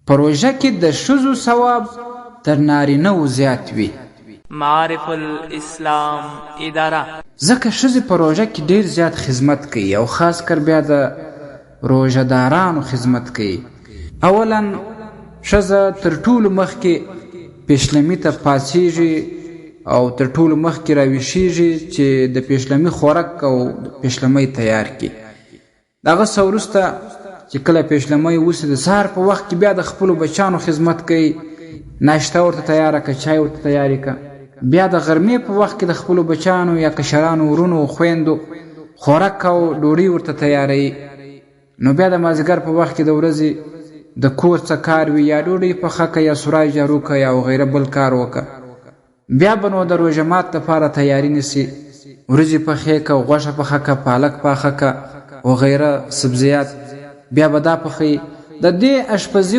پروژه کې د ښځو ثواب تر نارینه‌و زیات وي. معارف الاسلام اداره ځکه ښځې په روژه کې ډېر زیات خدمت کوي او خاص کر بیا د روژهدارانو خدمت کوي. اولا ښځه تر ټولو مخکې پیشلمي ته پاڅېږي او تر ټولو مخکې راویښېږي چې د پیشلمي خوراک او پیشلمۍ تیار کړي. د هغه څه وروسته چې کله پیشلمۍ وسي د سهار په وخت کې بیا د خپلو بچیانو خدمت کوي، ناشته ورته تیاره که، چای ورته تیارې که. بیا د غرمې په وخت کې د خپلو بچیانو یا کشرانو ورونو خویندو خوراک او ډوډۍ ورته تیاروي. نو بیا د مازدیګر په وخت کې د ورځې د کور څه کار وي، یا ډوډۍ پخه که، یا سورای جارو که، یا وغیره بل کار وکړه. بیا به نو د روژه مات لپاره تیاری نیسي، وریجې پخې که، غوښه پخه که، پالک پخه که، وغیره سبزیات. بیا به دا پخوي. د دې اشپزي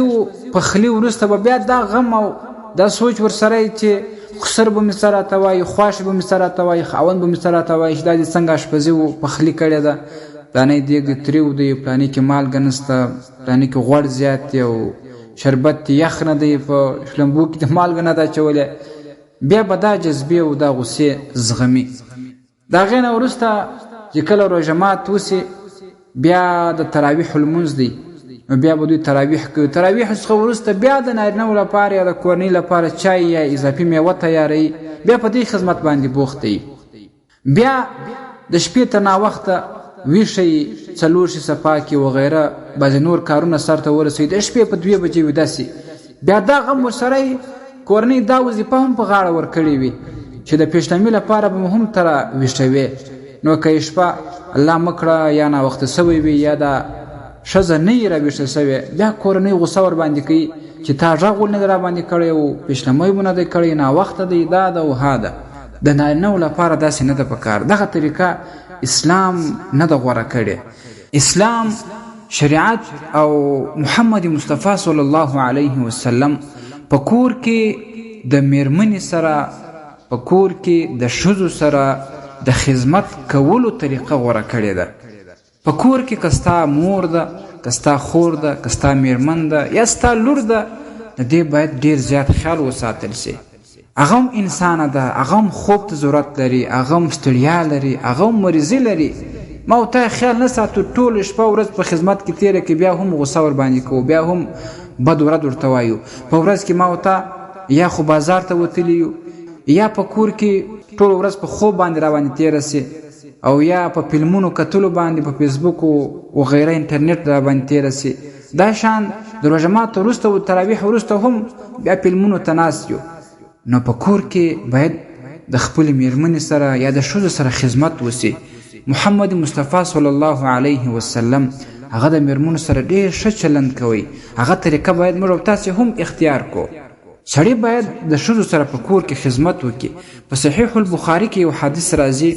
پخلي وروسته به بیا دا غم او دا سوچ ورسره چې خسر به مې سره راته وایي، خواښې به مې سره راته وایي، خاوند به مې سره راته وایي چې دا دې څنګه اشپزي پخلي کړې ده، پلانې دیګ دې تریو دی، پلانې کې مالګه نشته، پلانې کې غوړ زیات دی او شربت یخ نه دی، په شلمبو کې د مالګه نه ده اچولې. بیا به دا جذبې او دا غصې زغمي. د هغې نه وروسته چې کله روژه مات وسي، بیا د تراویح لمونځ دی، نو بیا به دوی تراویح کوي. تراویح څخه وروسته بیا د نارینه‌و لپاره یا د کورنۍ لپاره چای یا اضافي میوه تیاروي. بیا په دې خدمت باندې بوخت دی. بیا د شپې تر ناوخته ویښه څلور شي صفا کې وغیره بعضې نور کارونه سرته ورسوي، د شپې په 2 بجې ویده سي. بیا دا غم ورسره کورنۍ دا وظیفه هم په غاړه ورکړې وي چې د پیشلمي لپاره به هم تره ویښوي. نو که یې شپه الله مکړه یا ناوخته سوی وي یا دا ښځه نه یې راویښه سوې، بیا کورنۍ غوسه ورباندې کوي چې تا غږ ولې نه دی راباندې کړی او پیشلمۍ به نه دی کړی، ناوخته دی، دا ده او ها ده. د نارینه‌و لپاره داسې نه ده پکار. دغه طریقه اسلام نه ده غوره کړې. اسلام شریعت او محمد مصطفی صلی الله علیه وسلم په کور کې د میرمنې سره، په کور کې د ښځو سره د خدمت کولو طریقه غوره کړې ده. په کور کې که ستا مور ده، که ستا خور ده، که ستا میرمن ده یا ستا لور ده، د دې باید ډېر زیات خیال وساتل سي. هغه هم انسانه ده، هغه هم خوب ته ضرورت لري، هغه هم ستړیا لري، هغه هم مریضي لري. ما ورته خیال نه ساتو، ټوله شپه ورځ په خدمت کې تېره کړي، بیا هم غوسه ورباندې کوو، بیا هم بد ورځ ورته وایو. په ورځ کې ما ورته یا خو بازار ته وتلي یو، یا په کور کې ټوله ورځ په خوب باندې راباندې تېره سي، او یا په فلمونو کتلو باندې په فیسبوک او غیره انټرنیټ راباندې تېره سي. دا شان د روژه مات وروسته او تراویح وروسته هم بیا فلمونو ته ناست یو. نو په کور کې باید د خپلې میرمنې سره یا د ښځو سره خدمت وسي. محمد مصطفی صلی الله علیه وسلم هغه د میرمنو سره ډېر ښه چلند کوي. هغه طریقه باید موږ او تاسې هم اختیار کو. سړی باید د ښځو سره په کور کې خدمت وکړي. په صحیح البخاري کې یو حدیث راځي،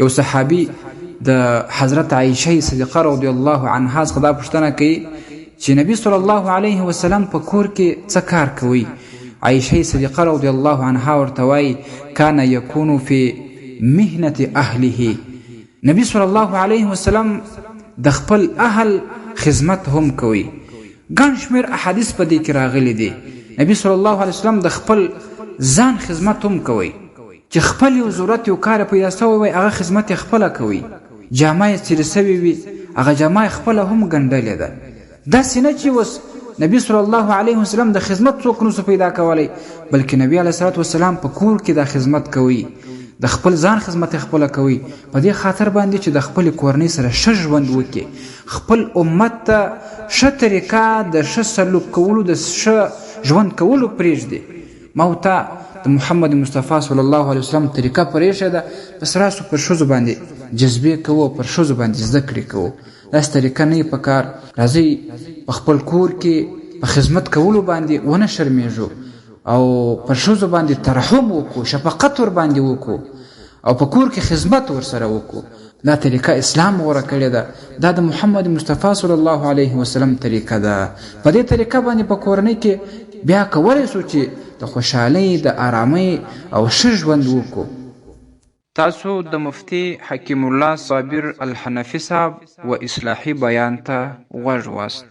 یو صحابي د حضرت عایشه صدیقه رضی الله عنها څخه دا پوښتنه کوي چې نبی صلی الله علیه وسلم په کور کې څه کار کوي؟ عایشه صدیقه رضی الله عنها ورته وایي کان یکون فی مهنة اهله. نبی صلی الله علیه وسلم د خپل اهل خدمت هم کوي. ګڼ شمېر احادیث په دې کې راغلي دي. نبی صلی الله علیه وسلم د خپل ځان خدمت هم کوي، چې خپل یو ضرورت یو کار پیدا سوی وي هغه خدمت یې خپله کوي. جامه یې څیرې سوې وي هغه جامه یې خپله هم ګنډلې ده. داسې نه چې اوس نبی صلی الله علیه وسلم د خدمت څوک نسو پیدا کولی، بلکې نبی علیه الصلاة والسلام په کور کې دا خدمت کوي، د خپل ځان خدمت یې خپله کوي. په دې خاطر باندې چې د خپلې کورنۍ سره ښه ژوند وکړي، خپل امت ته ښه طریقه د ښه سلوک کولو، د ښه ژوند کولو پرېږدي. ما ورته د محمد مصطفی صلی الله علیه وسلم طریقه پرېښې ده، بس راسو پر ښځو باندې جذبې کوو، پر ښځو باندې زده کړې کوو. داسې طریقه نه یې په کار. راځئ په خپل کور کې په خدمت کولو باندې ونه شرمېږو او پر ښځو باندې ترحم وکړو، شفقت ورباندې وکړو او په کور کې خدمت ورسره وکړو. دا طریقه اسلام غوره کړې ده. دا د محمد مصطفی صلی الله علیه وسلم طریقه ده. په دې طریقه باندې په کورنۍ کې بیا کولی سو چې د خوشحالۍ، د آرامۍ او ښه ژوند وکړو. تاسو د مفتی حکیم الله صابر الحنفي صاحب و اصلاحي بیان ته غوږ واست.